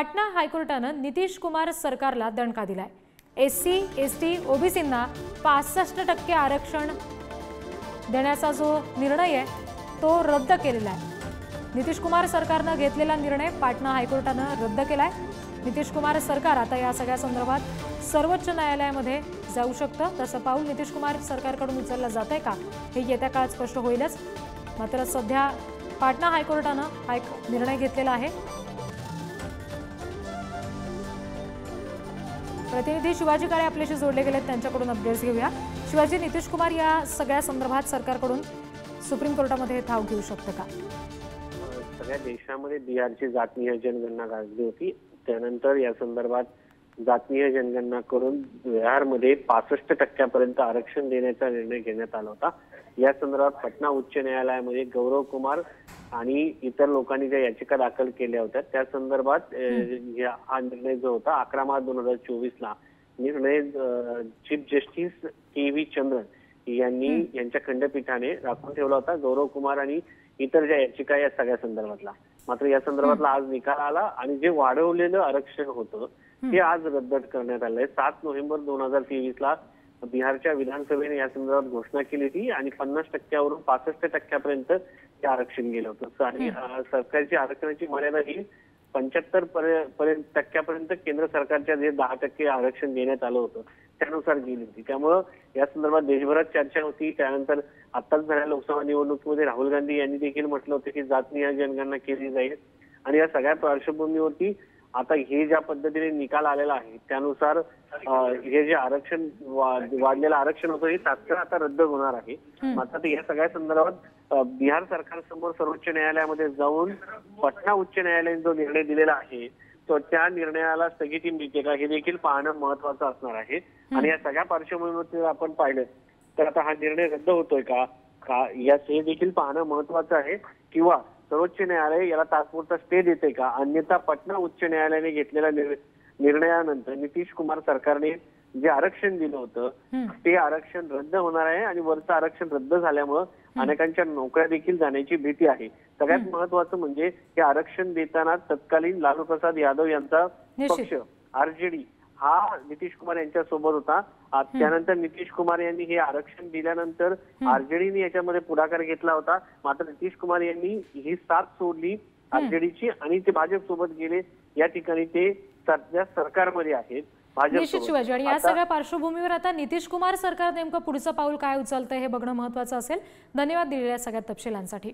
पाटणा हायकोर्टानं नितीश कुमार सरकारला दणका दिलाय। एससी, एसटी, ओबीसींना 65% आरक्षण देण्याचा जो निर्णय आहे तो रद्द केलेला आहे। नितीश कुमार सरकारनं घेतलेला निर्णय पाटणा हायकोर्टानं रद्द केलाय। नितीश कुमार सरकार आता या सगळ्या संदर्भात सर्वोच्च न्यायालयामध्ये जाऊ शकतं। तसं पाऊल नितीश कुमार सरकारकडून उचललं जातंय का हे येत्या काळात स्पष्ट होईलच। मात्र सध्या पाटणा हायकोर्टानं हा एक निर्णय घेतलेला आहे। प्रतिनिधी शिवाजी काळे आपल्याशी जोडले गेलेत, त्यांच्याकडून अपडेट्स घेऊया। शिवाजी, नितीश कुमार या सगळ्या संदर्भात सरकारकडून सुप्रीम कोर्टामध्ये धाव घेऊ शकतं का? सगळ्या देशामध्ये बिहारची जातीय जनगणना गाजली होती। त्यानंतर या संदर्भात जातीय जनगणना करून बिहारमध्ये 65% आरक्षण देण्याचा निर्णय घेण्यात आला होता। या संदर्भात पटना उच्च न्यायालयामध्ये गौरव कुमार आणि इतर लोकांनी ज्या याचिका दाखल केल्या होत्या त्या संदर्भात हा निर्णय जो होता 11 मार्च 2024 निर्णय चीफ जस्टिस के.व्ही. चंद्रन यांनी यांच्या खंडपीठाने राखून ठेवला होता गौरव कुमार आणि इतर ज्या याचिका या सगळ्या संदर्भातला। मात्र या संदर्भातला आज निकाल आला आणि जे वाढवलेलं आरक्षण होतं ते आज रद्द करण्यात आलंय। 7 नोव्हेंबर 2023 बिहारच्या विधानसभेने या संदर्भात घोषणा केली होती आणि 50% 65% ते आरक्षण गेलं होतं। आणि सरकारची आरक्षणाची मर्यादा ही 75% केंद्र सरकारच्या जे 10% आरक्षण देण्यात आलं होतं त्यानुसार गेली होती। त्यामुळं या संदर्भात देशभरात चर्चा होती। त्यानंतर आताच झालेल्या लोकसभा निवडणुकीमध्ये राहुल गांधी यांनी देखील म्हटलं होतं की जातीय जनगणना केली जाईल। आणि या सगळ्या पार्श्वभूमीवरती आता हे ज्या पद्धतीने निकाल आलेला आहे त्यानुसार हे जे आरक्षण वाढलेलं आरक्षण होतं हे तात्काळ आता रद्द होणार आहे। मात्र या सगळ्या संदर्भात बिहार सरकारसमोर सर्वोच्च न्यायालयामध्ये जाऊन पटना उच्च न्यायालयाने जो निर्णय दिलेला आहे तो त्या निर्णयाला स्थगिती मिळते का हे देखील पाहणं महत्वाचं असणार आहे। आणि या सगळ्या पार्श्वभूमीवर आपण पाहिलं तर आता हा निर्णय रद्द होतोय का हे देखील पाहणं महत्वाचं आहे किंवा सर्वोच्च न्यायालय याला तात्पुरता स्टे देते का। अन्यथा पटना उच्च न्यायालयाने घेतलेल्या निर्णयानंतर नितीश कुमार सरकारने जे आरक्षण दिलं होतं ते आरक्षण रद्द होणार आहे आणि वरचं आरक्षण रद्द झाल्यामुळे अनेकांच्या नोकऱ्या देखील जाण्याची भीती आहे। सगळ्यात महत्वाचं म्हणजे हे आरक्षण देताना तत्कालीन लालू प्रसाद यादव यांचा पक्ष आरजेडी हा नितीश कुमार यांच्या सोबत होता। त्यानंतर नितीश कुमार यांनी हे आरक्षण दिल्यानंतर आरजेडीने याच्यामध्ये पुढाकार घेतला होता। मात्र नितीश कुमार यांनी ही साथ सोडली आरजेडीची आणि ते भाजप सोबत गेले। या ठिकाणी ते सध्या सरकारमध्ये आहेत निश्चित शिवाजी। आणि या सगळ्या पार्श्वभूमीवर आता नितीश कुमार सरकार नेमकं पुढचं पाऊल काय उचलतंय हे बघणं महत्वाचं असेल। धन्यवाद दिलेल्या सगळ्या तपशिलांसाठी।